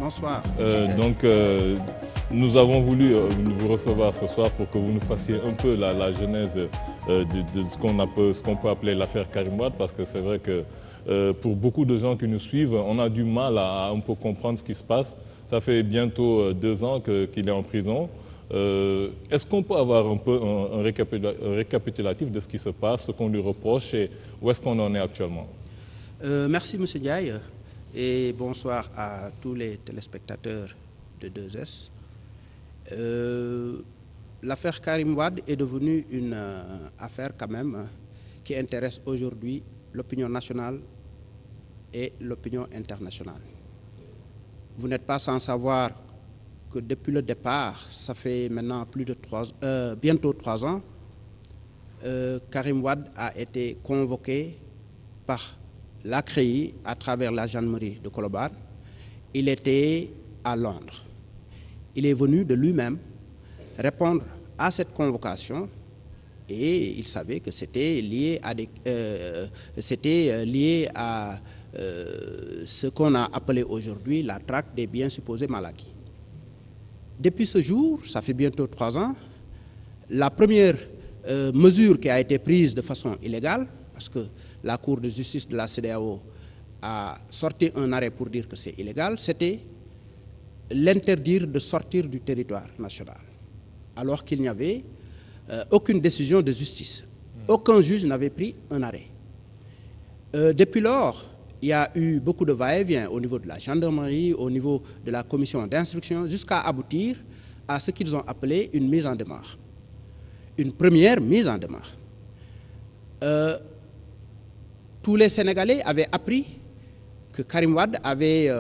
Bonsoir. Nous avons voulu vous recevoir ce soir pour que vous nous fassiez un peu la genèse de ce qu'on peut appeler l'affaire Karim Wade, parce que c'est vrai que pour beaucoup de gens qui nous suivent, on a du mal à un peu comprendre ce qui se passe. Ça fait bientôt 2 ans qu'il est en prison. Est-ce qu'on peut avoir un peu un récapitulatif de ce qui se passe, ce qu'on lui reproche et où est-ce qu'on en est actuellement? Merci M. Diaye et bonsoir à tous les téléspectateurs de 2S. L'affaire Karim Wade est devenue une affaire quand même qui intéresse aujourd'hui l'opinion nationale et l'opinion internationale. Vous n'êtes pas sans savoir que depuis le départ, ça fait maintenant bientôt 3 ans, Karim Wade a été convoqué par la CREI à travers la gendarmerie de Colobane. Il était à Londres. Il est venu de lui-même répondre à cette convocation et il savait que c'était lié à ce qu'on a appelé aujourd'hui la traque des biens supposés mal acquis. Depuis ce jour, ça fait bientôt 3 ans, la première mesure qui a été prise de façon illégale, parce que la Cour de justice de la CEDEAO a sorti un arrêt pour dire que c'est illégal, c'était l'interdire de sortir du territoire national, alors qu'il n'y avait aucune décision de justice. Aucun juge n'avait pris un arrêt. Depuis lors, il y a eu beaucoup de va-et-vient au niveau de la gendarmerie, au niveau de la commission d'instruction, jusqu'à aboutir à ce qu'ils ont appelé une mise en demeure. Une première mise en demeure. Tous les Sénégalais avaient appris que Karim Wade avait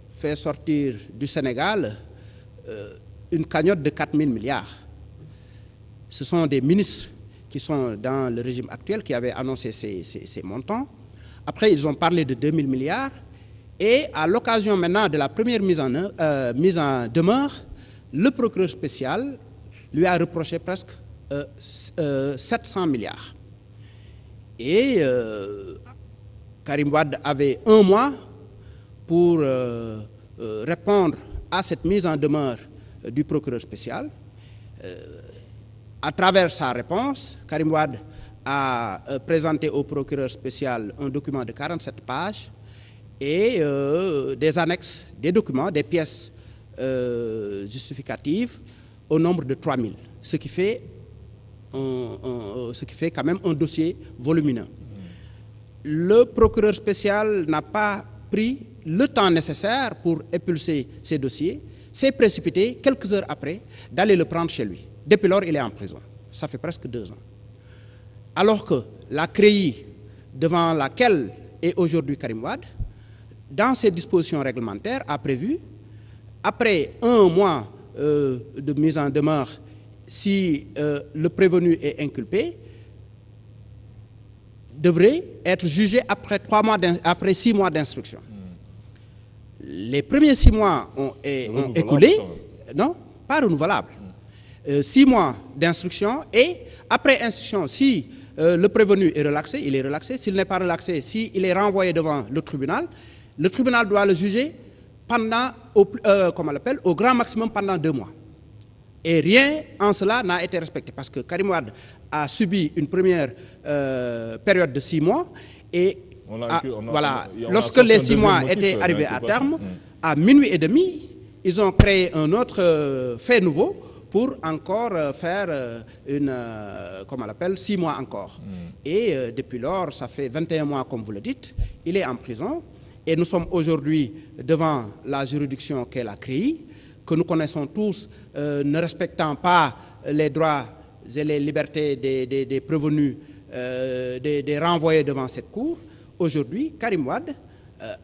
fait sortir du Sénégal une cagnotte de 4 000 milliards. Ce sont des ministres qui sont dans le régime actuel qui avaient annoncé ces montants. Après, ils ont parlé de 2 000 milliards. Et à l'occasion maintenant de la première mise en demeure, le procureur spécial lui a reproché presque 700 milliards. Et Karim Wade avait 1 mois pour répondre à cette mise en demeure du procureur spécial. À travers sa réponse, Karim Wade a présenté au procureur spécial un document de 47 pages et des annexes, des documents, des pièces justificatives au nombre de 3 000, ce qui fait quand même un dossier volumineux. Le procureur spécial n'a pas pris le temps nécessaire pour épulser ces dossiers, s'est précipité quelques heures après d'aller le prendre chez lui. Depuis lors, il est en prison. Ça fait presque 2 ans. Alors que la CREI, devant laquelle est aujourd'hui Karim Wade, dans ses dispositions réglementaires, a prévu, après 1 mois de mise en demeure, si le prévenu est inculpé, devrait être jugé après 6 mois d'instruction. Les premiers 6 mois ont écoulé, non, pas renouvelable. 6 mois d'instruction et après instruction, si le prévenu est relaxé, il est relaxé. S'il n'est pas relaxé, s'il est renvoyé devant le tribunal doit le juger pendant, au grand maximum pendant 2 mois. Et rien en cela n'a été respecté parce que Karim Wade a subi une première période de 6 mois et lorsque les 6 mois étaient arrivés à terme, à minuit et demi, ils ont créé un autre fait nouveau pour encore faire 6 mois encore. Et depuis lors, ça fait 21 mois comme vous le dites, il est en prison et nous sommes aujourd'hui devant la juridiction qu'est la CREI, que nous connaissons tous, ne respectant pas les droits et les libertés des prévenus, des renvoyés devant cette cour. Aujourd'hui, Karim Wade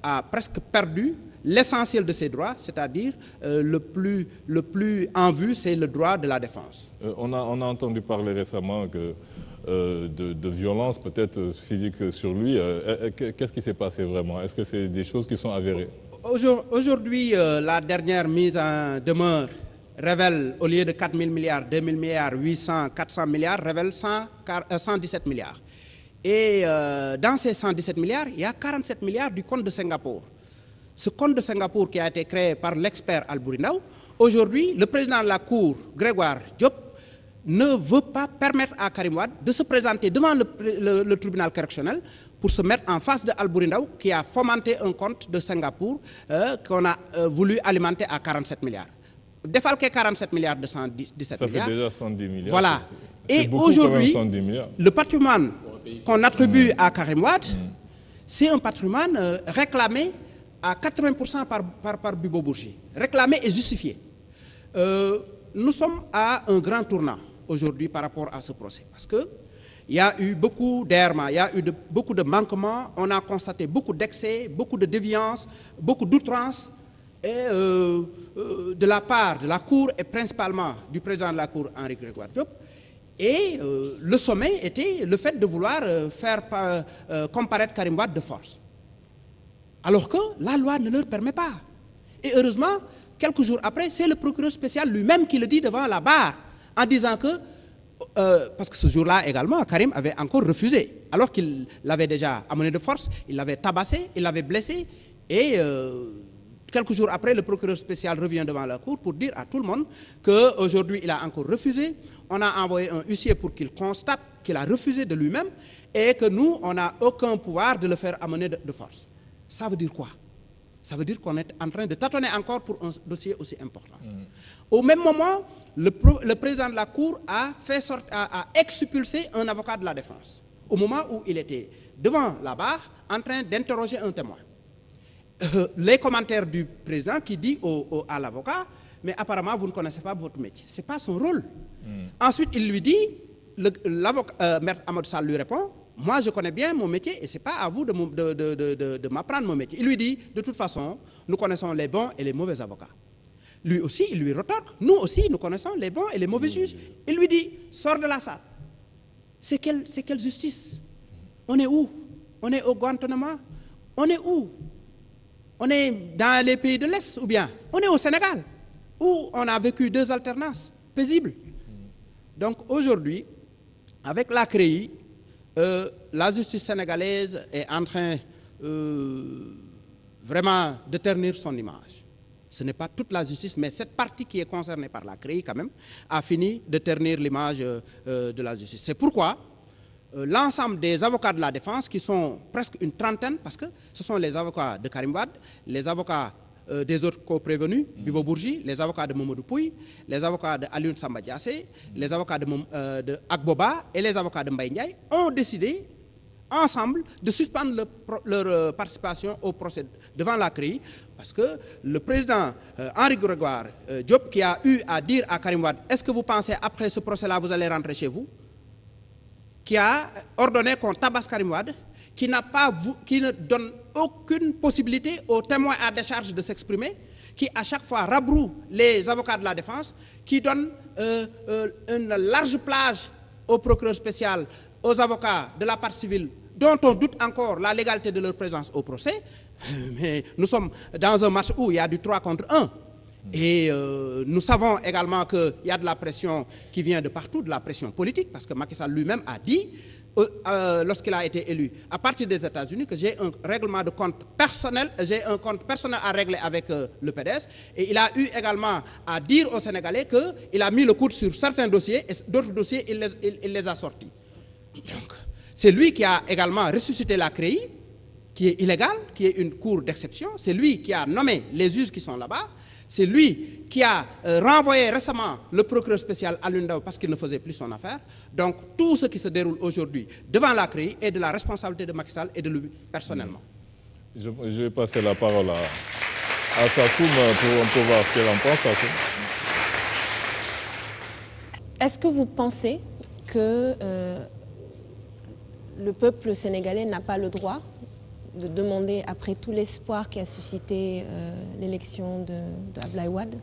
a presque perdu l'essentiel de ses droits, c'est-à-dire le plus en vue, c'est le droit de la défense. On a entendu parler récemment de violence peut-être physique sur lui. Qu'est-ce qui s'est passé vraiment? Est-ce que c'est des choses qui sont avérées? Aujourd'hui, la dernière mise en demeure révèle, au lieu de 4 000 milliards, 2 000 milliards, 800, 400 milliards, révèle 117 milliards. Et dans ces 117 milliards, il y a 47 milliards du compte de Singapour. ce compte de Singapour qui a été créé par l'expert Albouri Ndao, aujourd'hui, le président de la Cour, Grégoire Diop, ne veut pas permettre à Karim Wade de se présenter devant le tribunal correctionnel pour se mettre en face de Albouri Ndao qui a fomenté un compte de Singapour qu'on a voulu alimenter à 47 milliards. Défalquer 47 milliards de 117 milliards. Ça fait déjà 110 milliards. Voilà. Et aujourd'hui, le patrimoine qu'on attribue à Karim Wade, c'est un patrimoine réclamé à 80% par Bibo Bourgi. Réclamé et justifié. Nous sommes à un grand tournant aujourd'hui par rapport à ce procès. Parce qu'il y a eu beaucoup d'errements, il y a eu beaucoup de manquements, on a constaté beaucoup d'excès, beaucoup de déviances, beaucoup d'outrances. Et de la part de la Cour et principalement du président de la Cour, Henri Grégoire Diop. Et le sommet était le fait de vouloir faire comparaître Karim Wade de force. Alors que la loi ne leur permet pas. Et heureusement, quelques jours après, c'est le procureur spécial lui-même qui le dit devant la barre, en disant que, parce que ce jour-là également, Karim avait encore refusé, alors qu'il l'avait déjà amené de force, il l'avait tabassé, il l'avait blessé, et quelques jours après, le procureur spécial revient devant la Cour pour dire à tout le monde qu'aujourd'hui, il a encore refusé. On a envoyé un huissier pour qu'il constate qu'il a refusé de lui-même et que nous, on n'a aucun pouvoir de le faire amener de force. Ça veut dire quoi? Ça veut dire qu'on est en train de tâtonner encore pour un dossier aussi important. Au même moment, le président de la Cour a expulsé un avocat de la défense au moment où il était devant la barre en train d'interroger un témoin. Les commentaires du président qui dit à l'avocat, mais apparemment vous ne connaissez pas votre métier. Ce n'est pas son rôle. Ensuite, il lui dit, Maître Amadou Sall lui répond, moi je connais bien mon métier et ce n'est pas à vous de m'apprendre mon métier. Il lui dit, de toute façon, nous connaissons les bons et les mauvais avocats. Lui aussi, il lui retorque, nous aussi, nous connaissons les bons et les mauvais juges. Il lui dit, sors de la salle. C'est quelle justice? On est où? On est au Guantanamo? On est où? On est dans les pays de l'Est ou bien on est au Sénégal où on a vécu 2 alternances paisibles. Donc aujourd'hui, avec la CREI, la justice sénégalaise est en train vraiment de ternir son image. Ce n'est pas toute la justice, mais cette partie qui est concernée par la CREI quand même a fini de ternir l'image de la justice. C'est pourquoi l'ensemble des avocats de la défense, qui sont presque une trentaine, parce que ce sont les avocats de Karim Wade, les avocats des autres co-prévenus, Bibo Bourgi, les avocats de Mamadou Pouy, les avocats de Alioune Samba Diassé, les avocats de Agboba et les avocats de Mbaye Ndiaye, ont décidé ensemble de suspendre leur participation au procès devant la CREI, parce que le président Henri Grégoire Diop, qui a eu à dire à Karim Wade, est-ce que vous pensez après ce procès-là, vous allez rentrer chez vous? Qui a ordonné qu'on tabasse Karim Wade, qui ne donne aucune possibilité aux témoins à décharge de s'exprimer, qui à chaque fois rabroue les avocats de la défense, qui donne une large plage au procureur spécial, aux avocats de la partie civile, dont on doute encore la légalité de leur présence au procès. Mais nous sommes dans un match où il y a du 3 contre 1. Et nous savons également qu'il y a de la pression qui vient de partout, de la pression politique, parce que Macky Sall lui-même a dit, lorsqu'il a été élu, à partir des États-Unis, que j'ai un règlement de compte personnel, j'ai un compte personnel à régler avec le PDS. Et il a eu également à dire aux Sénégalais qu'il a mis le coude sur certains dossiers et d'autres dossiers, il les a sortis. Donc, c'est lui qui a également ressuscité la CREI, qui est illégale, qui est une cour d'exception. C'est lui qui a nommé les juges qui sont là-bas. C'est lui qui a renvoyé récemment le procureur spécial Alioune Ndao parce qu'il ne faisait plus son affaire. Donc tout ce qui se déroule aujourd'hui devant la CREI est de la responsabilité de Macky Sall et de lui personnellement. Je vais passer la parole à Sassoum pour un peu voir ce qu'elle en pense. Est-ce que vous pensez que le peuple sénégalais n'a pas le droit de demander, après tout l'espoir qui a suscité l'élection d'Abdoulaye Wade,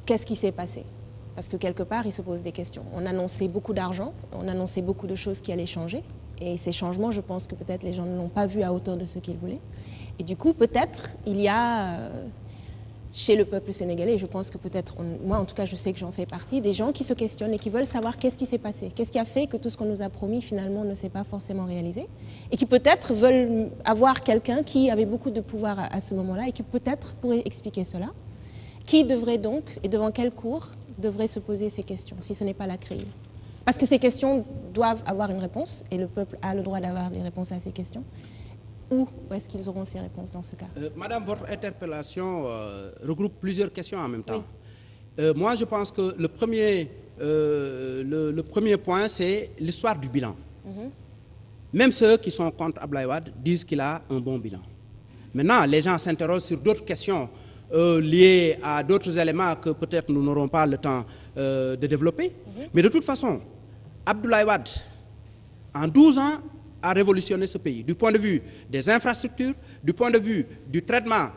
qu'est-ce qui s'est passé? Parce que quelque part, il se pose des questions. On annonçait beaucoup d'argent, on annonçait beaucoup de choses qui allaient changer. Et ces changements, je pense que peut-être les gens ne l'ont pas vu à hauteur de ce qu'ils voulaient. Et du coup, peut-être, il y a chez le peuple sénégalais, je pense que peut-être, moi en tout cas je sais que j'en fais partie, des gens qui se questionnent et qui veulent savoir qu'est-ce qui s'est passé, qu'est-ce qui a fait que tout ce qu'on nous a promis finalement ne s'est pas forcément réalisé, et qui peut-être veulent avoir quelqu'un qui avait beaucoup de pouvoir à ce moment-là et qui peut-être pourrait expliquer cela, qui devrait donc, et devant quelle cour, devrait se poser ces questions, si ce n'est pas la CREI. Parce que ces questions doivent avoir une réponse, et le peuple a le droit d'avoir des réponses à ces questions. Où est-ce qu'ils auront ces réponses dans ce cas? Madame, votre interpellation regroupe plusieurs questions en même temps. Moi, je pense que le premier point, c'est l'histoire du bilan. Même ceux qui sont contre Abdoulaye Wade disent qu'il a un bon bilan. Maintenant, les gens s'interrogent sur d'autres questions liées à d'autres éléments que peut-être nous n'aurons pas le temps de développer. Mais de toute façon, Abdoulaye Wade, en 12 ans, a révolutionné ce pays, du point de vue des infrastructures, du point de vue du traitement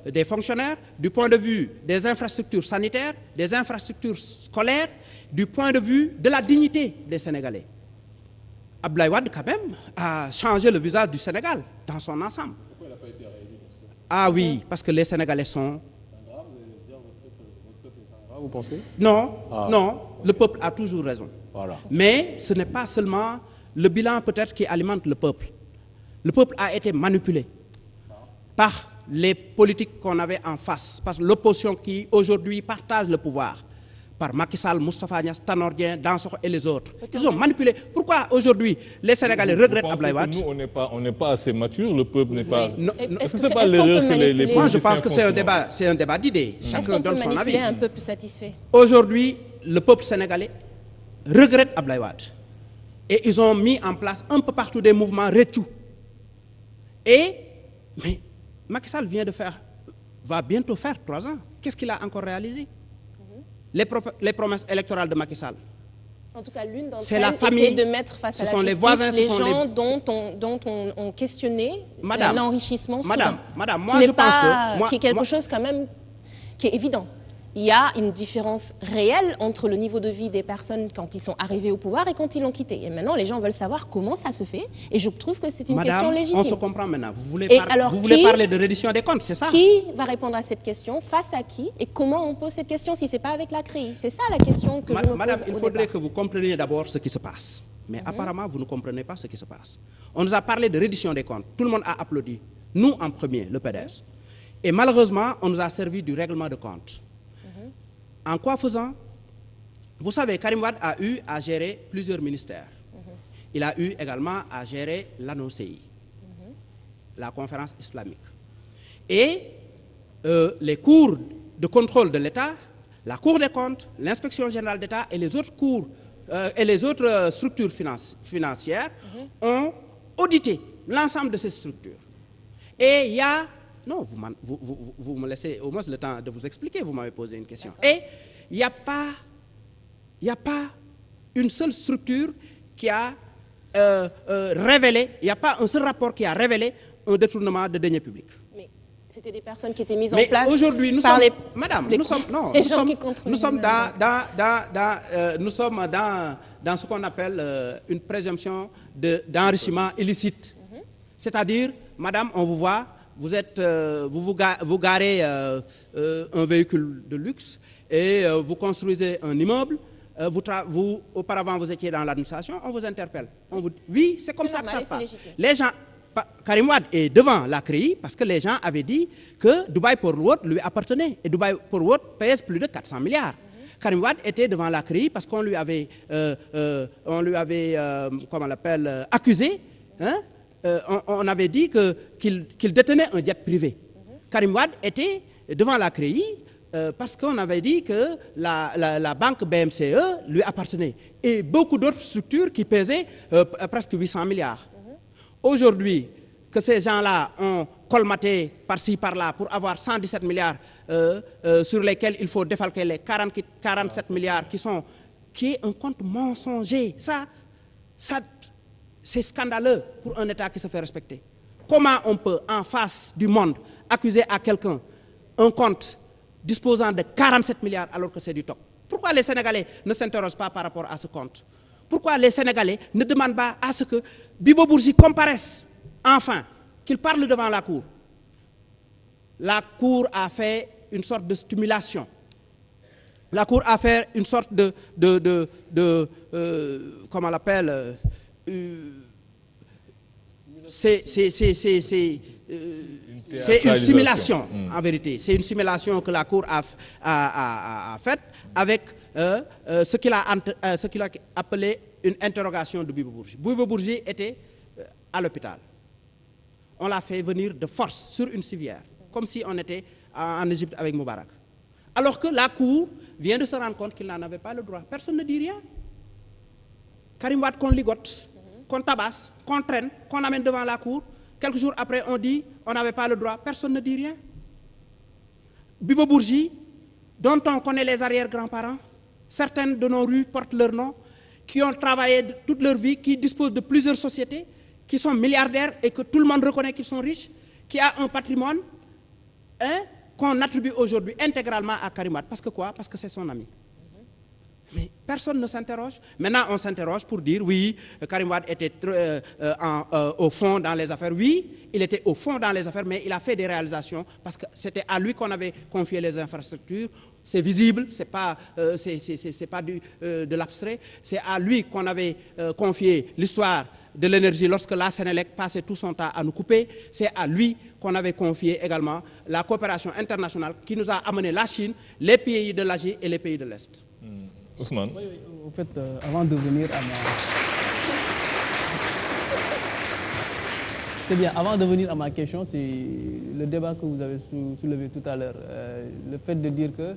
des fonctionnaires, du point de vue des infrastructures sanitaires, des infrastructures scolaires, du point de vue de la dignité des Sénégalais. Abdoulaye Wade, quand même, a changé le visage du Sénégal dans son ensemble. Pourquoi il n'a pas été réélu? Ah oui, parce que les Sénégalais sont... Vous pensez? Non, non, le peuple a toujours raison. Voilà. Mais ce n'est pas seulement le bilan peut-être qui alimente le peuple. Le peuple a été manipulé par les politiques qu'on avait en face, par l'opposition qui aujourd'hui partage le pouvoir, par Macky Sall, Moustapha Niasse, Tanor Dieng, Dansokho et les autres. Ils ont manipulé. Pourquoi aujourd'hui les Sénégalais regrettent Abdoulaye Wade? Nous, on n'est pas assez mature, le peuple n'est pas... Est-ce que ce n'est pas l'erreur que les politiciens... Moi, je pense que c'est un débat d'idées. Chacun donne son avis. Est-ce qu'on peut manipuler un peuple satisfait? Aujourd'hui, le peuple sénégalais regrette Abdoulaye Wade. Et ils ont mis en place un peu partout des mouvements rétus. Mais Macky Sall va bientôt faire 3 ans. Qu'est-ce qu'il a encore réalisé? Les promesses électorales de Macky Sall. En tout cas, l'une d'entre C'est la elles famille, était de mettre face à la justice les gens dont on questionnait l'enrichissement soudain. Madame, moi je pense que... Qui est quelque chose quand même qui est évident. Il y a une différence réelle entre le niveau de vie des personnes quand ils sont arrivés au pouvoir et quand ils l'ont quitté. Et maintenant, les gens veulent savoir comment ça se fait. Et je trouve que c'est une question légitime. On se comprend maintenant. Vous voulez parler de reddition des comptes, c'est ça? Qui va répondre à cette question? Face à qui? Et comment on pose cette question si ce n'est pas avec la CREI? C'est ça la question que je me pose. Madame, il faudrait que vous compreniez d'abord ce qui se passe. Mais apparemment, vous ne comprenez pas ce qui se passe. On nous a parlé de reddition des comptes. Tout le monde a applaudi. Nous en premier, le PDS. Et malheureusement, on nous a servi du règlement de compte. En quoi faisant? Vous savez, Karim Wade a eu à gérer plusieurs ministères. Il a eu également à gérer l'ANOCI, la conférence islamique. Et les cours de contrôle de l'État, la Cour des comptes, l'inspection générale d'État et les autres cours et les autres structures financières ont audité l'ensemble de ces structures. Et il y a... Non, vous me laissez au moins le temps de vous expliquer, vous m'avez posé une question. Et il n'y a pas une seule structure qui a révélé, il n'y a pas un seul rapport qui a révélé un détournement de deniers publics. Mais c'était des personnes qui étaient mises en place aujourd'hui, nous par sommes, les... Madame, les, nous sommes dans ce qu'on appelle une présomption d'enrichissement illicite. C'est-à-dire, madame, on vous voit, vous garez un véhicule de luxe et vous construisez un immeuble. Auparavant, vous étiez dans l'administration, on vous interpelle. On vous dit, oui, c'est comme ça que ça se passe. Les gens, Karim Wade est devant la CREI parce que les gens avaient dit que Dubaï Port World lui appartenait. Et Dubaï Port World pèse plus de 400 milliards. Karim Wade était devant la CREI parce qu'on lui avait, comment on l'appelle, accusé. Hein? On avait dit qu'il détenait un jet privé. Karim Wade était devant la CREI parce qu'on avait dit que la banque BMCE lui appartenait. Et beaucoup d'autres structures qui pesaient presque 800 milliards. Aujourd'hui, que ces gens-là ont colmaté par-ci, par-là pour avoir 117 milliards sur lesquels il faut défalquer les 47 milliards qui est un compte mensonger. Ça c'est scandaleux pour un État qui se fait respecter. Comment on peut, en face du monde, accuser à quelqu'un un compte disposant de 47 milliards alors que c'est du top? Pourquoi les Sénégalais ne s'interrogent pas par rapport à ce compte? Pourquoi les Sénégalais ne demandent pas à ce que Bibo Bourgi comparaisse, enfin, qu'il parle devant la Cour? La Cour a fait une sorte de stimulation. La Cour a fait une sorte comment on l'appelle, c'est une simulation, en vérité. C'est une simulation que la Cour a faite avec ce qu'il a appelé une interrogation de Bibo Bourgi. Bibo Bourgi était à l'hôpital. On l'a fait venir de force sur une civière, comme si on était en Égypte avec Moubarak. Alors que la Cour vient de se rendre compte qu'il n'en avait pas le droit. Personne ne dit rien. Karim Wade qu'on ligote, qu'on tabasse, qu'on traîne, qu'on amène devant la Cour. Quelques jours après, on dit on n'avait pas le droit. Personne ne dit rien. Bibo Bourgi, dont on connaît les arrière-grands-parents, certaines de nos rues portent leur nom, qui ont travaillé toute leur vie, qui disposent de plusieurs sociétés, qui sont milliardaires et que tout le monde reconnaît qu'ils sont riches, qui a un patrimoine qu'on attribue aujourd'hui intégralement à Karim Wade. Parce que quoi? Parce que c'est son ami. Mais personne ne s'interroge. Maintenant, on s'interroge pour dire, oui, Karim Wade était au fond dans les affaires. Oui, il était au fond dans les affaires, mais il a fait des réalisations parce que c'était à lui qu'on avait confié les infrastructures. C'est visible, c'est pas de l'abstrait. C'est à lui qu'on avait confié l'histoire de l'énergie lorsque la Sénélec passait tout son temps à nous couper. C'est à lui qu'on avait confié également la coopération internationale qui nous a amené la Chine, les pays de l'Asie et les pays de l'Est. Ousmane. Oui, en fait, avant de venir à ma... C'est bien, avant de venir à ma question, c'est le débat que vous avez soulevé tout à l'heure. Le fait de dire que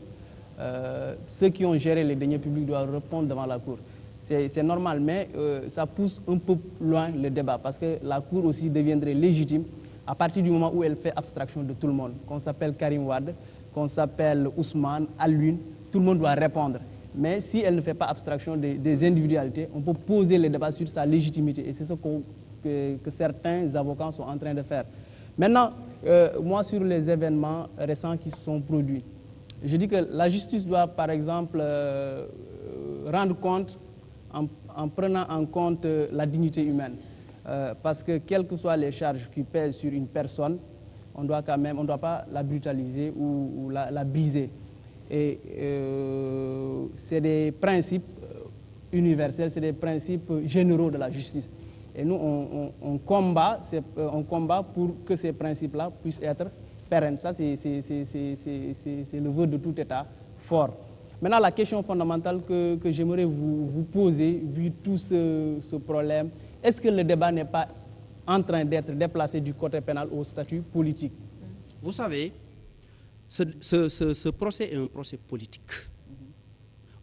ceux qui ont géré les deniers publics doivent répondre devant la Cour. C'est normal, mais ça pousse un peu loin le débat, parce que la Cour aussi deviendrait légitime à partir du moment où elle fait abstraction de tout le monde. Qu'on s'appelle Karim Wade, qu'on s'appelle Ousmane, Alioune, tout le monde doit répondre. Mais si elle ne fait pas abstraction des individualités, on peut poser le débat sur sa légitimité. Et c'est ce que certains avocats sont en train de faire. Maintenant, moi, sur les événements récents qui se sont produits, je dis que la justice doit, par exemple, rendre compte en prenant en compte la dignité humaine. Parce que quelles que soient les charges qui pèsent sur une personne, on doit pas la brutaliser ou la briser. Et c'est des principes universels, c'est des principes généraux de la justice. Et nous, on combat pour que ces principes-là puissent être pérennes. Ça, c'est le vœu de tout État fort. Maintenant, la question fondamentale que j'aimerais vous poser, vu tout ce problème, est-ce que le débat n'est pas en train d'être déplacé du côté pénal au statut politique? Vous savez, ce procès est un procès politique.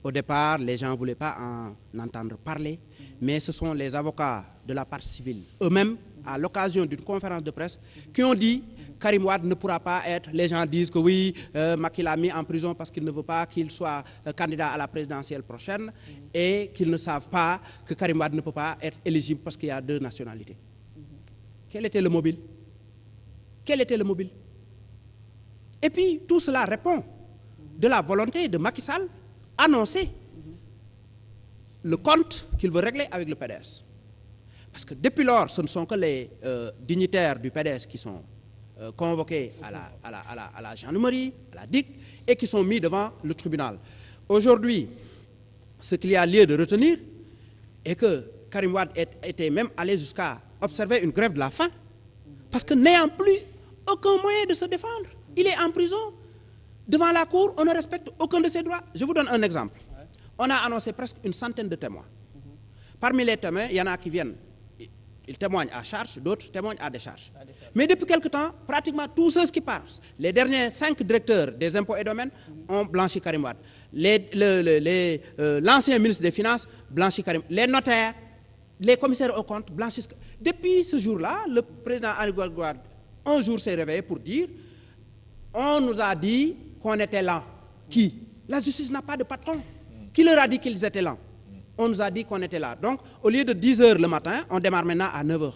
Au départ, les gens ne voulaient pas en entendre parler, mais ce sont les avocats de la partie civile eux-mêmes, à l'occasion d'une conférence de presse, qui ont dit Karim Wade ne pourra pas être. Les gens disent que oui, Macky l'a mis en prison parce qu'il ne veut pas qu'il soit candidat à la présidentielle prochaine et qu'ils ne savent pas que Karim Wade ne peut pas être éligible parce qu'il y a 2 nationalités. Quel était le mobile? Quel était le mobile? Et puis, tout cela répond de la volonté de Macky Sall annoncer le compte qu'il veut régler avec le PDS. Parce que depuis lors, ce ne sont que les dignitaires du PDS qui sont convoqués à la gendarmerie, à la DIC, et qui sont mis devant le tribunal. Aujourd'hui, ce qu'il y a lieu de retenir est que Karim Wade était même allé jusqu'à observer une grève de la faim, parce que n'ayant plus aucun moyen de se défendre, il est en prison. Devant la Cour, on ne respecte aucun de ses droits. Je vous donne un exemple. On a annoncé presque une centaine de témoins. Parmi les témoins, il y en a qui viennent, ils témoignent à charge, d'autres témoignent à décharge. Mais depuis quelque temps, pratiquement tous ceux qui parlent, les derniers 5 directeurs des impôts et domaines ont blanchi Karim Wade. L'ancien ministre des Finances blanchit Karim Wade. Les notaires, les commissaires aux comptes blanchissent. Depuis ce jour-là, le président Ali Wade, un jour s'est réveillé pour dire on nous a dit qu'on était lent. Qui? La justice n'a pas de patron. Qui leur a dit qu'ils étaient lents? On nous a dit qu'on était là. Donc, au lieu de 10 h le matin, on démarre maintenant à 9 h.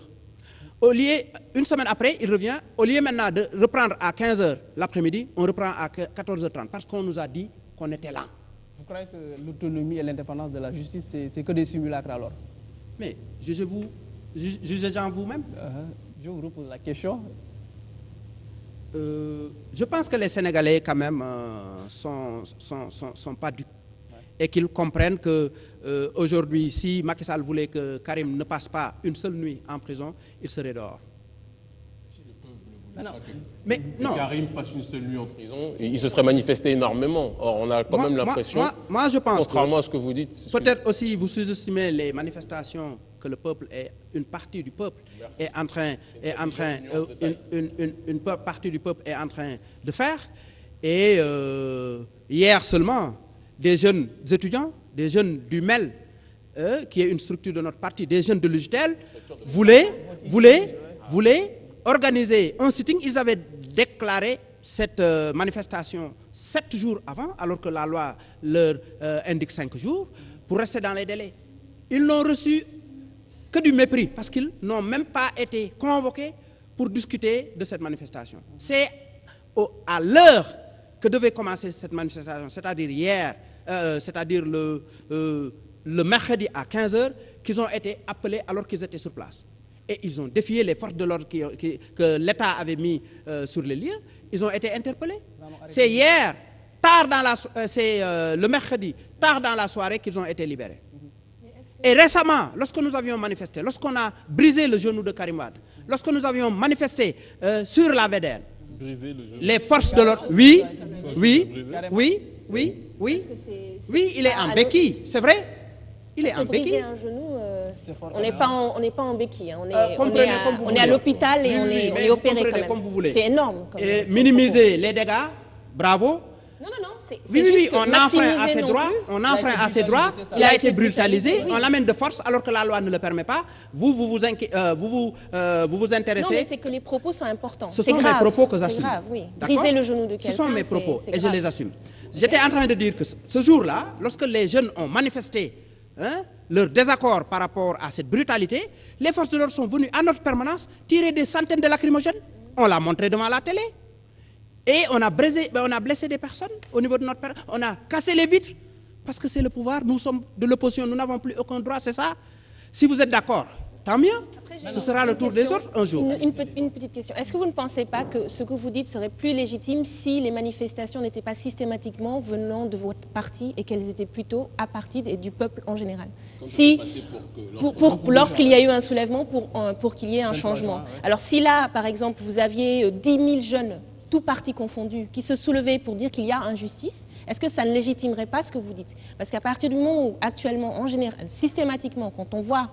Une semaine après, il revient. Au lieu maintenant de reprendre à 15 h l'après-midi, on reprend à 14 h 30 parce qu'on nous a dit qu'on était là. Vous croyez que l'autonomie et l'indépendance de la justice, c'est que des simulacres alors? Mais jugez-en vous-même. Je vous repose la question. Je pense que les Sénégalais, quand même, sont pas dupes. Et qu'ils comprennent que aujourd'hui, si Macky Sall voulait que Karim ne passe pas une seule nuit en prison, il serait dehors. Mais non. Karim passe une seule nuit en prison, il se serait manifesté énormément. Or, on a quand même l'impression, moi, je pense contrairement à ce que vous dites... Peut-être aussi, vous sous-estimez les manifestations que le peuple, une partie du peuple est en train de faire. Et hier seulement, des jeunes étudiants, des jeunes du MEL, qui est une structure de notre parti, des jeunes de l'UJTL, voulaient organiser un sitting. Ils avaient déclaré cette manifestation 7 jours avant, alors que la loi leur indique 5 jours, pour rester dans les délais. Ils n'ont reçu que du mépris, parce qu'ils n'ont même pas été convoqués pour discuter de cette manifestation. C'est à l'heure que devait commencer cette manifestation, c'est-à-dire hier, c'est-à-dire le mercredi à 15 h, qu'ils ont été appelés alors qu'ils étaient sur place. Et ils ont défié les forces de l'ordre que l'État avait mis sur les lieux. Ils ont été interpellés. C'est hier, c'est le mercredi, tard dans la soirée, qu'ils ont été libérés. Et récemment, lorsque nous avions manifesté, lorsqu'on a brisé le genou de Karim Wade, lorsque nous avions manifesté sur la VDN, les forces de l'ordre... Oui, il est en béquille, c'est vrai. Il est en béquille. Un genou, on n'est pas en béquille, on est à l'hôpital et on est opéré quand même. C'est énorme. Et minimiser les dégâts, bravo. Non, oui, on enfreint à ses droits, il a été brutalisé, on l'amène de force alors que la loi ne le permet pas. Vous vous intéressez... Non, mais c'est que les propos sont importants. Ce sont mes propos que j'assume. C'est grave, oui. Briser le genou de quelqu'un, ce sont mes propos et je les assume. J'étais en train de dire que ce jour-là, lorsque les jeunes ont manifesté leur désaccord par rapport à cette brutalité, les forces de l'ordre sont venues à notre permanence tirer des centaines de lacrymogènes. On l'a montré devant la télé. Et on a blessé des personnes au niveau de notre... On a cassé les vitres parce que c'est le pouvoir, nous sommes de l'opposition, nous n'avons plus aucun droit, c'est ça. Si vous êtes d'accord, tant mieux. Ce sera le tour des autres un jour. Une petite question. Est-ce que vous ne pensez pas que ce que vous dites serait plus légitime si les manifestations n'étaient pas systématiquement venant de votre parti et qu'elles étaient plutôt à partir du peuple en général? Si, lorsqu'il y a eu un soulèvement, pour qu'il y ait un changement. Alors si là, par exemple, vous aviez 10 000 jeunes, tout parti confondu, qui se soulevaient pour dire qu'il y a injustice, est-ce que ça ne légitimerait pas ce que vous dites? Parce qu'à partir du moment où, actuellement, en général, systématiquement, quand on voit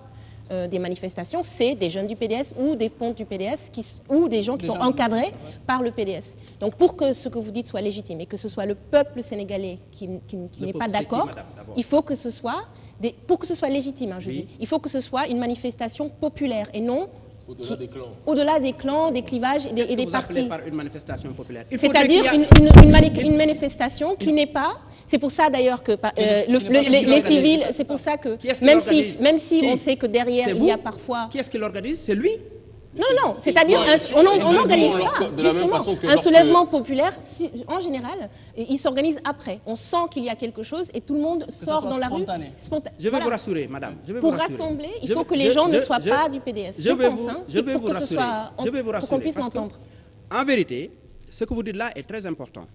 des manifestations, c'est des jeunes du PDS ou des pontes du PDS ou des gens qui sont encadrés par le PDS. Donc pour que ce que vous dites soit légitime et que ce soit le peuple sénégalais qui n'est pas d'accord, il faut que ce soit, pour que ce soit légitime, je dis, il faut que ce soit une manifestation populaire et non... Au-delà des clans, des clivages et des partis. Par une manifestation populaire. C'est-à-dire une manifestation qui n'est pas... C'est pour ça d'ailleurs que les civils, c'est pour ça que même si on sait que derrière il y a parfois... Qui est-ce qui l'organise? C'est lui? Non, c'est-à-dire on n'organise pas, justement. Un soulèvement populaire, en général, il s'organise après. On sent qu'il y a quelque chose et tout le monde sort dans la rue. Je vais vous rassurer, madame. Pour rassembler, il faut que les gens ne soient pas du PDS. Je pense, pour que ce soit, pour qu'on puisse l'entendre. En vérité, ce que vous dites là est très important.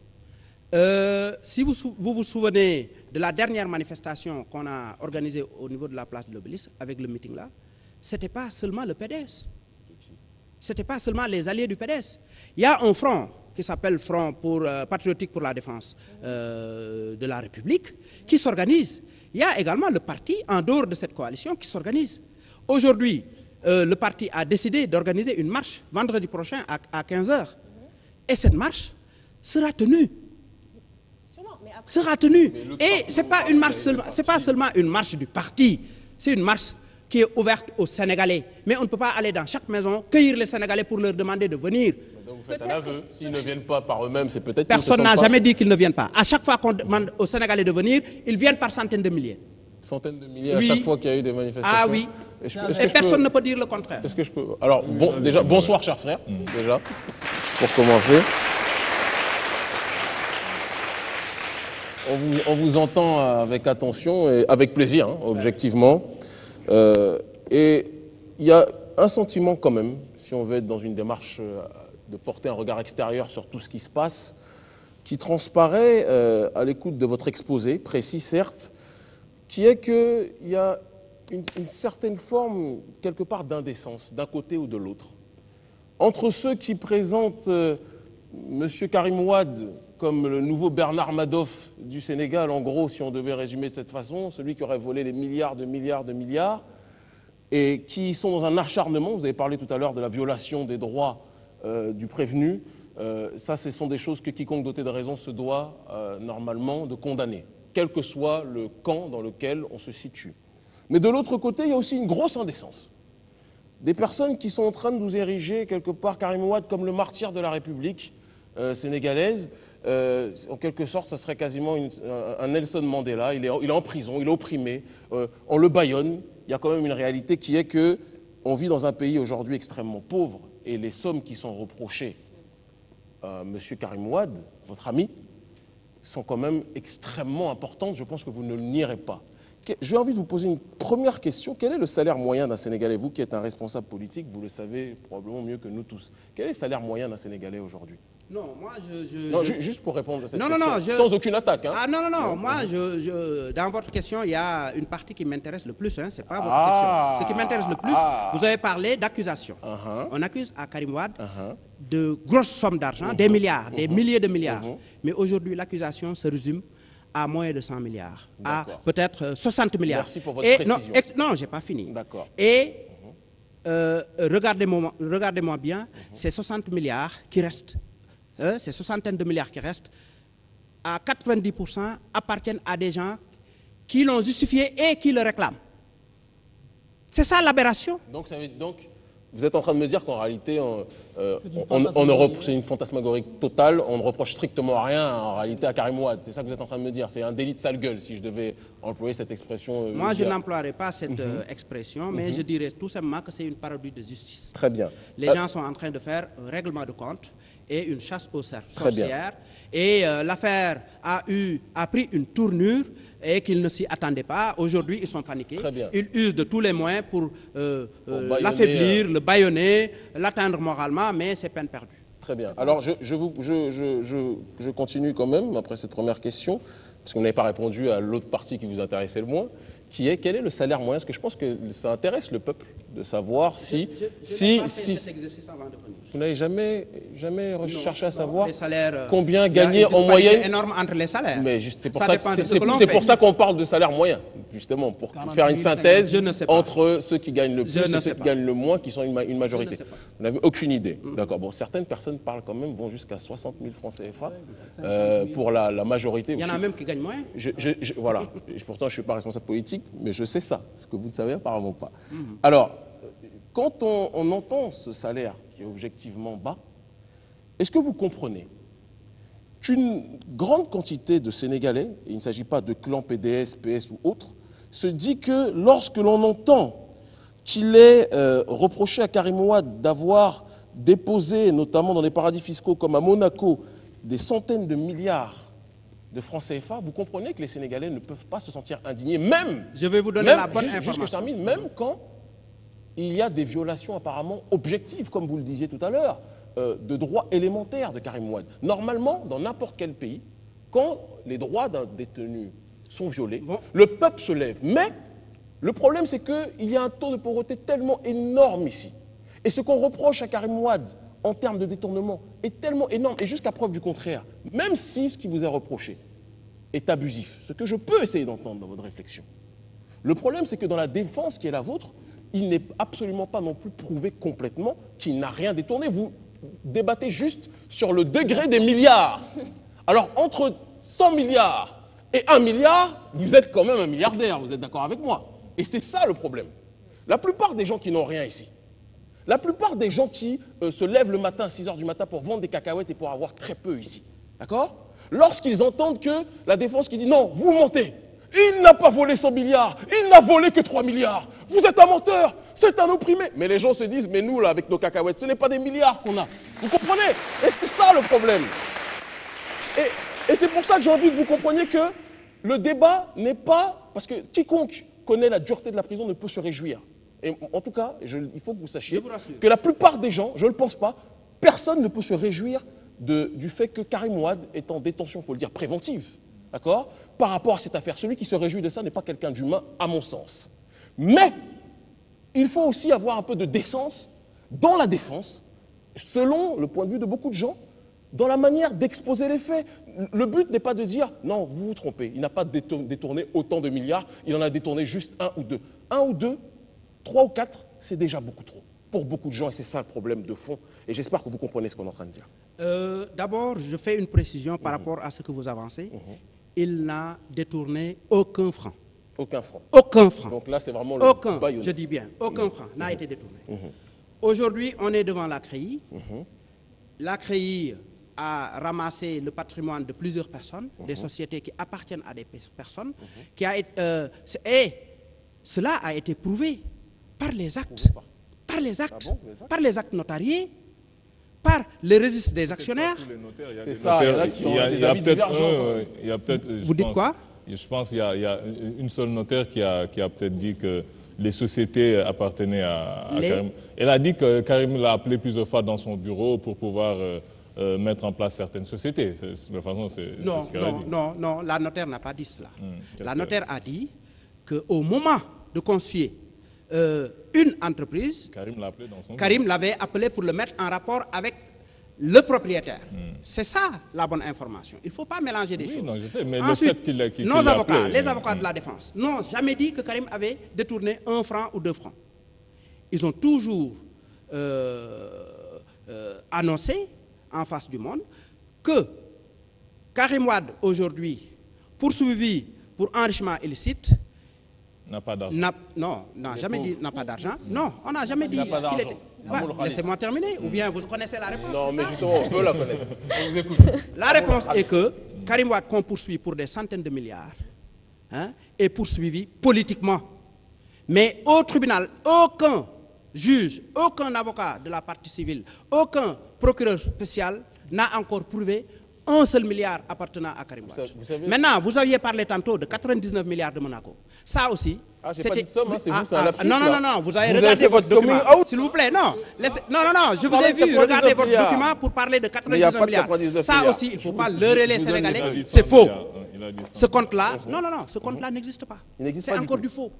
Si vous vous souvenez de la dernière manifestation qu'on a organisée au niveau de la place de l'Obélisque, avec le meeting là, ce n'était pas seulement le PDS. Ce n'était pas seulement les alliés du PDS. Il y a un front qui s'appelle Front patriotique pour la défense de la République qui s'organise. Il y a également le parti en dehors de cette coalition qui s'organise. Aujourd'hui, le parti a décidé d'organiser une marche vendredi prochain à 15 h. Et cette marche sera tenue. Et ce n'est pas une marche seulement, c'est pas seulement une marche du parti, c'est une marche qui est ouverte aux Sénégalais. Mais on ne peut pas aller dans chaque maison, cueillir les Sénégalais pour leur demander de venir. Donc vous faites un aveu. S'ils ne viennent pas par eux-mêmes, c'est peut-être... Personne n'a jamais dit qu'ils ne viennent pas. À chaque fois qu'on demande aux Sénégalais de venir, ils viennent par centaines de milliers. Centaines de milliers à chaque fois qu'il y a eu des manifestations? Ah oui. Et personne ne peut dire le contraire. Est-ce que je peux... Alors, déjà, bonsoir, chers frères, déjà, pour commencer. On vous entend avec attention et avec plaisir, objectivement. Et il y a un sentiment quand même, si on veut être dans une démarche de porter un regard extérieur sur tout ce qui se passe, qui transparaît à l'écoute de votre exposé, précis certes, qui est qu'il y a une certaine forme, quelque part, d'indécence, d'un côté ou de l'autre. Entre ceux qui présentent M. Karim Wade comme le nouveau Bernard Madoff du Sénégal, en gros, si on devait résumer de cette façon, celui qui aurait volé les milliards de milliards de milliards, et qui sont dans un acharnement, vous avez parlé tout à l'heure de la violation des droits du prévenu, ça, ce sont des choses que quiconque doté de raison se doit normalement de condamner, quel que soit le camp dans lequel on se situe. Mais de l'autre côté, il y a aussi une grosse indécence. Des personnes qui sont en train de nous ériger quelque part Karim Wade comme le martyr de la République sénégalaise. En quelque sorte, ça serait quasiment un Nelson Mandela. Il est en prison, il est opprimé, on le bâillonne. Il y a quand même une réalité qui est qu'on vit dans un pays aujourd'hui extrêmement pauvre et les sommes qui sont reprochées à M. Karim Wade, votre ami, sont quand même extrêmement importantes. Je pense que vous ne le nierez pas. J'ai envie de vous poser une première question. Quel est le salaire moyen d'un Sénégalais? Vous qui êtes un responsable politique, vous le savez probablement mieux que nous tous. Quel est le salaire moyen d'un Sénégalais aujourd'hui? Non, moi, juste pour répondre à cette question, sans aucune attaque. Hein. Ah non, moi, dans votre question, il y a une partie qui m'intéresse le plus, hein, c'est pas votre question. Ce qui m'intéresse le plus, vous avez parlé d'accusation. On accuse à Karim Wade de grosses sommes d'argent, des milliards, des milliers de milliards. Mais aujourd'hui, l'accusation se résume à moins de 100 milliards, à peut-être 60 milliards. Merci pour votre précision. Non, j'ai pas fini. D'accord. Et regardez-moi bien, ces 60 milliards qui restent, ces soixantaines de milliards qui restent, à 90% appartiennent à des gens qui l'ont justifié et qui le réclament. C'est ça l'aberration. Donc, vous êtes en train de me dire qu'en réalité, c'est une fantasmagorie totale, on ne reproche strictement rien en réalité à Karim Wade. C'est ça que vous êtes en train de me dire. C'est un délit de sale gueule, si je devais employer cette expression. Moi, je n'emploierai pas cette expression, mais je dirais tout simplement que c'est une parodie de justice. Très bien. Les gens sont en train de faire un règlement de compte et une chasse aux sorcières. Et l'affaire a pris une tournure et qu'ils ne s'y attendaient pas. Aujourd'hui, ils sont paniqués. Ils usent de tous les moyens pour l'affaiblir, le bâillonner, l'atteindre moralement, mais c'est peine perdue. Très bien. Alors, je continue quand même, après cette première question, parce qu'on n'avait pas répondu à l'autre partie qui vous intéressait le moins, qui est quel est le salaire moyen? Parce que je pense que ça intéresse le peuple de savoir si... cet exercice avant de venir. Vous n'avez jamais cherché à savoir salaires, combien gagner en moyenne? Énorme entre les salaires. Mais c'est pour ça qu'on parle de salaire moyen, justement, pour faire une synthèse entre ceux qui gagnent le plus et ceux qui gagnent le moins, qui sont une majorité. Vous n'avez aucune idée. D'accord. Bon, certaines personnes parlent quand même, vont jusqu'à 60 000 francs CFA pour la majorité. Il y en a même qui gagnent moins. Voilà. Pourtant, je ne suis pas responsable politique, mais je sais ça, ce que vous ne savez apparemment pas. Alors, quand on entend ce salaire qui est objectivement bas, est-ce que vous comprenez qu'une grande quantité de Sénégalais, et il ne s'agit pas de clans PDS, PS ou autres, se dit que lorsque l'on entend qu'il est reproché à Karim Wade d'avoir déposé, notamment dans les paradis fiscaux comme à Monaco, des centaines de milliards de francs CFA, vous comprenez que les Sénégalais ne peuvent pas se sentir indignés, même... Je vais vous donner la bonne information. Juste que je termine, même quand il y a des violations apparemment objectives, comme vous le disiez tout à l'heure, de droits élémentaires de Karim Wade. Normalement, dans n'importe quel pays, quand les droits d'un détenu sont violés, le peuple se lève. Mais le problème, c'est qu'il y a un taux de pauvreté tellement énorme ici. Et ce qu'on reproche à Karim Wade en termes de détournement est tellement énorme, et jusqu'à preuve du contraire, même si ce qui vous est reproché est abusif, ce que je peux essayer d'entendre dans votre réflexion. Le problème, c'est que dans la défense qui est la vôtre, il n'est absolument pas non plus prouvé complètement qu'il n'a rien détourné. Vous débattez juste sur le degré des milliards. Alors, entre 100 milliards et 1 milliard, vous êtes quand même un milliardaire, vous êtes d'accord avec moi? Et c'est ça le problème. La plupart des gens qui n'ont rien ici, la plupart des gens qui se lèvent le matin à 6 h du matin pour vendre des cacahuètes et pour avoir très peu ici, d'accord? Lorsqu'ils entendent que la défense qui dit non, vous mentez, il n'a pas volé 100 milliards, il n'a volé que 3 milliards, vous êtes un menteur, c'est un opprimé. Mais les gens se disent, mais nous là avec nos cacahuètes, ce n'est pas des milliards qu'on a. Vous comprenez? Et c'est ça le problème. Et c'est pour ça que j'ai envie que vous compreniez que le débat n'est pas... Parce que quiconque connaît la dureté de la prison ne peut se réjouir. Et en tout cas, il faut que vous sachiez que la plupart des gens, je ne le pense pas, personne ne peut se réjouir du fait que Karim Wade est en détention, il faut le dire, préventive, d'accord, par rapport à cette affaire. Celui qui se réjouit de ça n'est pas quelqu'un d'humain, à mon sens. Mais il faut aussi avoir un peu de décence dans la défense, selon le point de vue de beaucoup de gens, dans la manière d'exposer les faits. Le but n'est pas de dire « non, vous vous trompez, il n'a pas détourné autant de milliards, il en a détourné juste un ou deux ». Un ou deux, 3 ou 4, c'est déjà beaucoup trop pour beaucoup de gens et c'est ça le problème de fond. Et j'espère que vous comprenez ce qu'on est en train de dire. D'abord, je fais une précision par rapport à ce que vous avancez. Il n'a détourné aucun franc. Aucun franc. Aucun franc. Donc là, c'est vraiment le baïonné. Je dis bien, aucun franc n'a été détourné. Aujourd'hui, on est devant la CREI. La CREI a ramassé le patrimoine de plusieurs personnes, des sociétés qui appartiennent à des personnes, et cela a été prouvé par les actes, par les actes, par les actes notariés, par les registres des actionnaires. C'est ça, il y a peut-être... Vous dites quoi? Je pense qu'il y a une seule notaire qui a peut-être dit que les sociétés appartenaient à Karim. Elle a dit que Karim l'a appelé plusieurs fois dans son bureau pour pouvoir mettre en place certaines sociétés. De toute façon, c'est ce qu'elle a dit. Non, la notaire n'a pas dit cela. La notaire a dit qu'au moment de confier une entreprise, Karim l'avait appelé pour le mettre en rapport avec le propriétaire. C'est ça la bonne information. Il ne faut pas mélanger des choses. Non, je sais, mais ensuite, le fait qu'il nos avocats, les avocats de la défense, n'ont jamais dit que Karim avait détourné 1 franc ou 2 francs. Ils ont toujours annoncé en face du monde que Karim Wade, aujourd'hui, poursuivi pour enrichissement illicite, n'a pas d'argent. Non, on n'a jamais dit n'a pas d'argent. Non, on n'a jamais dit qu'il était... Laissez-moi terminer, ou bien vous connaissez la réponse. Non, mais justement, on peut la connaître. On vous écoute. La réponse est que Karim Wade, qu'on poursuit pour des centaines de milliards, est poursuivi politiquement. Mais au tribunal, aucun juge, aucun avocat de la partie civile, aucun procureur spécial n'a encore prouvé 1 seul milliard appartenant à Karim Wade. Maintenant, vous aviez parlé tantôt de 99 milliards de Monaco. Ça aussi... c'est pas dit somme, c'est vous, c'est un lapsus. Non, vous avez regardé votre document. S'il vous plaît, non. Non, je vous ai vu regarder votre document pour parler de 99 milliards. Ça aussi, il ne faut pas leurrer les Sénégalais. C'est faux. Ce compte-là, ce compte-là n'existe pas. C'est encore du faux.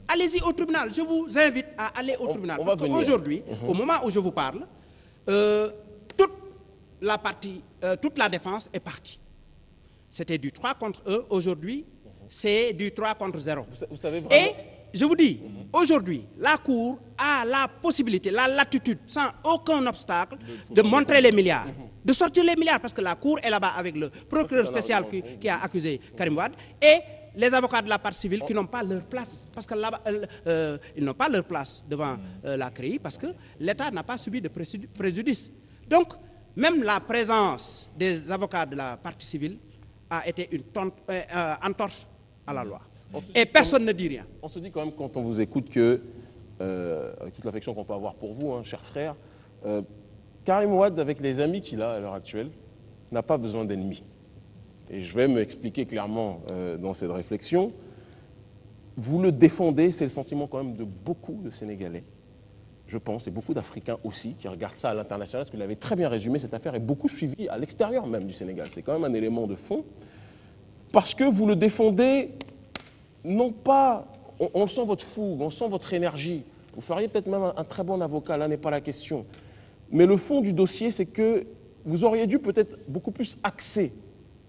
Allez-y au tribunal. Je vous invite à aller au tribunal. Parce qu'aujourd'hui, au moment où je vous parle, toute la défense est partie. C'était du 3 contre 1. Aujourd'hui, c'est du 3 contre 0. Vous savez vraiment... Et je vous dis, aujourd'hui, la Cour a la possibilité, la latitude, sans aucun obstacle, de montrer les milliards, de sortir les milliards, parce que la Cour est là-bas avec le procureur spécial qui a accusé Karim Wade, et les avocats de la part civile qui n'ont pas leur place, parce que là-bas, ils n'ont pas leur place devant la CREI, parce que l'État n'a pas subi de préjudice. Donc, même la présence des avocats de la partie civile a été une entorse à la loi. Et personne ne dit rien. On se dit quand même, quand on vous écoute, que, avec toute l'affection qu'on peut avoir pour vous, cher frère, Karim Wade, avec les amis qu'il a à l'heure actuelle, n'a pas besoin d'ennemis. Et je vais m'expliquer clairement dans cette réflexion. Vous le défendez, c'est le sentiment quand même de beaucoup de Sénégalais, je pense, et beaucoup d'Africains aussi, qui regardent ça à l'international, parce que vous l'avez très bien résumé, cette affaire est beaucoup suivie à l'extérieur même du Sénégal. C'est quand même un élément de fond. Parce que vous le défendez, non pas, on sent votre fougue, on sent votre énergie. Vous feriez peut-être même un très bon avocat, là n'est pas la question. Mais le fond du dossier, c'est que vous auriez dû peut-être beaucoup plus axer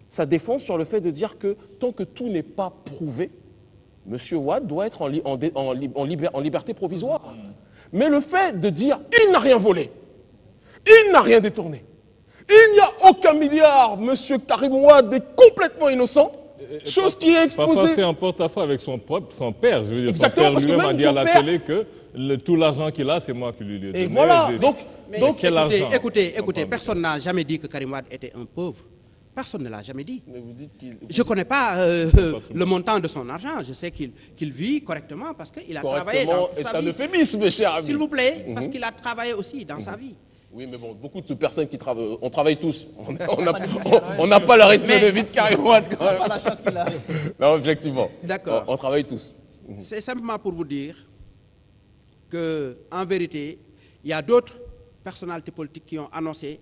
sa défense sur le fait de dire que tant que tout n'est pas prouvé, M. Wade doit être en liberté provisoire. Mais le fait de dire « il n'a rien volé, il n'a rien détourné, il n'y a aucun milliard, M. Karim Wade est complètement innocent », chose qui est exposée... Pas passer en porte-à-faux avec son père, je veux dire, son père lui-même a dit à la télé que tout l'argent qu'il a, c'est moi qui lui ai donné. Et voilà, donc quel argent? Écoutez, personne n'a jamais dit que Karim Wade était un pauvre. Personne ne l'a jamais dit. Mais vous dites je ne connais pas le montant de son argent. Je sais qu'il vit correctement parce qu'il a travaillé dans sa vie. C'est un euphémisme, cher ami. S'il vous plaît, parce qu'il a travaillé aussi dans sa vie. Oui, mais bon, beaucoup de personnes qui travaillent, on travaille tous. On n'a pas le rythme de vie de Karim Wade quand même. Pas la chance qu'il a. Non, objectivement. D'accord. On travaille tous. C'est simplement pour vous dire qu'en vérité, il y a d'autres personnalités politiques qui ont annoncé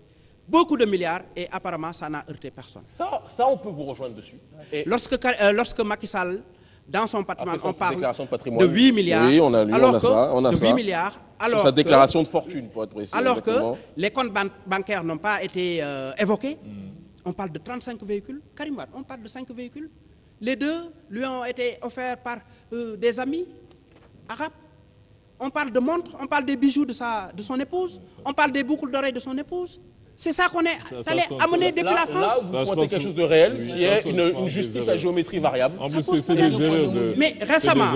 beaucoup de milliards et apparemment ça n'a heurté personne. Ça, on peut vous rejoindre dessus. Et Lorsque Macky Sall, dans son patrimoine, on parle de 8 milliards, oui, on a lu, alors on a ça, on a de 8 ça. milliards, alors sur sa déclaration de fortune, pour être précis. Alors exactement. que les comptes bancaires n'ont pas été évoqués, on parle de 35 véhicules. Karim Wade, on parle de 5 véhicules. Les deux lui ont été offerts par des amis arabes. On parle de montres, on parle des bijoux de son épouse, on parle des boucles d'oreilles de son épouse. C'est ça qu'on est allé amener depuis la France. Là, vous pointez quelque chose de réel, qui est une justice à géométrie variable. En plus, c'est des erreurs de... Mais récemment,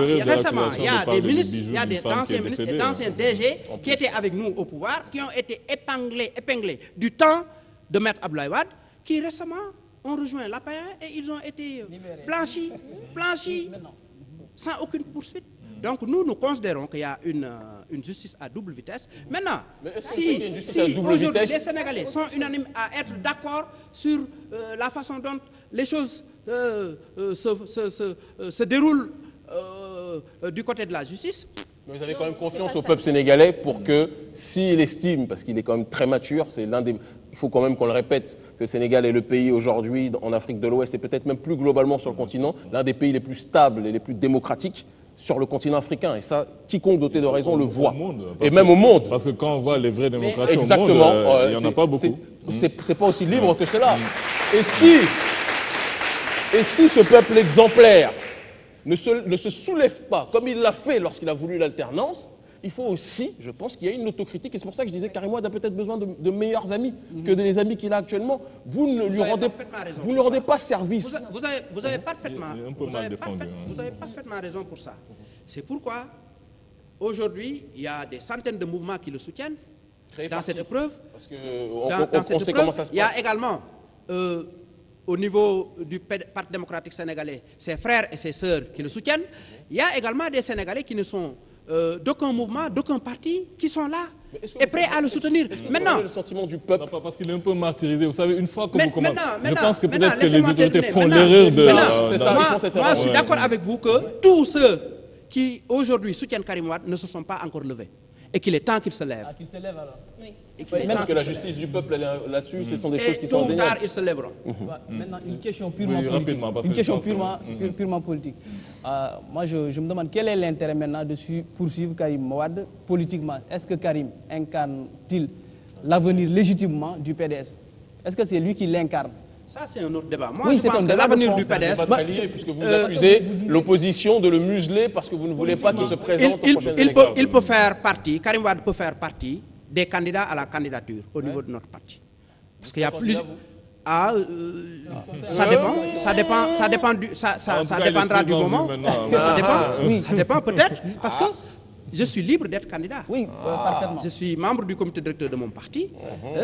il y a des ministres, il y a des anciens ministres et d'anciens DG qui étaient avec nous au pouvoir, qui ont été épinglés du temps de Maître Abdoulaye Wade, qui récemment ont rejoint l'APR et ils ont été blanchis sans aucune poursuite. Donc nous considérons qu'il y a une justice à double vitesse. Maintenant, si aujourd'hui les Sénégalais sont unanimes à être d'accord sur la façon dont les choses se déroulent du côté de la justice... Mais vous avez quand même confiance au peuple sénégalais pour que, s'il estime, parce qu'il est quand même très mature, c'est l'un des... Il faut quand même qu'on le répète, que le Sénégal est le pays aujourd'hui en Afrique de l'Ouest et peut-être même plus globalement sur le continent, l'un des pays les plus stables et les plus démocratiques sur le continent africain. Et ça, quiconque doté de raison le voit. Et même au monde. Parce que quand on voit les vraies démocraties au monde, il n'y en a pas beaucoup. C'est pas aussi libre que cela. Et si ce peuple exemplaire ne se soulève pas, comme il l'a fait lorsqu'il a voulu l'alternance, il faut aussi, je pense, qu'il y ait une autocritique. Et c'est pour ça que je disais que Karim Wade a peut-être besoin de meilleurs amis que les amis qu'il a actuellement. Vous ne lui rendez pas service. Vous avez parfaitement raison pour ça. C'est pourquoi, aujourd'hui, il y a des centaines de mouvements qui le soutiennent dans cette épreuve. Parce qu'on sait comment ça se passe. Il y a également... au niveau du Parti démocratique sénégalais, ses frères et ses sœurs qui le soutiennent. Il y a également des Sénégalais qui ne sont d'aucun mouvement, d'aucun parti, qui sont là et prêts à le soutenir. Maintenant, le sentiment du peuple. Non, parce qu'il est un peu martyrisé. Vous savez, une fois que vous commencez, je pense pense que peut-être que les autorités font l'erreur de... Moi, je suis d'accord avec vous que tous ceux qui aujourd'hui soutiennent Karim Wade ne se sont pas encore levés. Et qu'il est temps qu'ils se lèvent. Qu'il se lève alors. Oui. Parce que la justice du peuple là-dessus, ce sont des choses qui sont indéniables. Et tôt ou tard, indéniables. ils se lèveront. Maintenant, une question purement politique. parce Une que question je pense purement politique. Moi, je me demande quel est l'intérêt maintenant de poursuivre Karim Wade politiquement. Est-ce que Karim incarne-t-il l'avenir légitimement du PDS? Est-ce que c'est lui qui l'incarne? Ça, c'est un autre débat. Moi, Oui, je pense que l'avenir du PDS... C'est pas très lié, puisque vous accusez l'opposition de le museler parce que vous ne voulez pas qu'il se présente aux prochaines élections. Il peut faire partie, Karim Wade peut faire partie des candidats à la candidature au niveau de notre parti. Parce qu'il y a plus... ça dépendra du moment. Ça dépend peut-être, parce que je suis libre d'être candidat. Oui, parfaitement. Je suis membre du comité directeur de mon parti.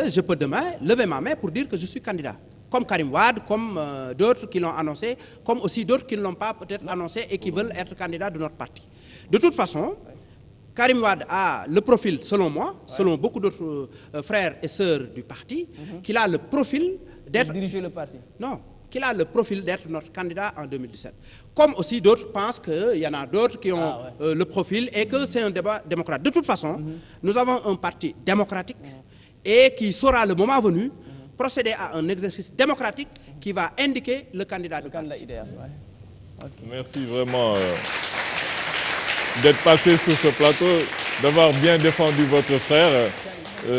Je peux demain lever ma main pour dire que je suis candidat. Comme Karim Wade, comme d'autres qui l'ont annoncé, comme aussi d'autres qui ne l'ont pas peut-être annoncé et qui veulent être candidats de notre parti. De toute façon, Karim Wade a le profil, selon moi, selon beaucoup d'autres frères et sœurs du parti, qu'il a le profil d'être... Diriger le parti. Non, qu'il a le profil d'être notre candidat en 2017. Comme aussi d'autres pensent qu'il y en a d'autres qui ont le profil et que c'est un débat démocratique. De toute façon, nous avons un parti démocratique et qui saura le moment venu procéder à un exercice démocratique qui va indiquer le candidat de parti. Idéal. Okay. Merci vraiment d'être passé sur ce plateau, d'avoir bien défendu votre frère.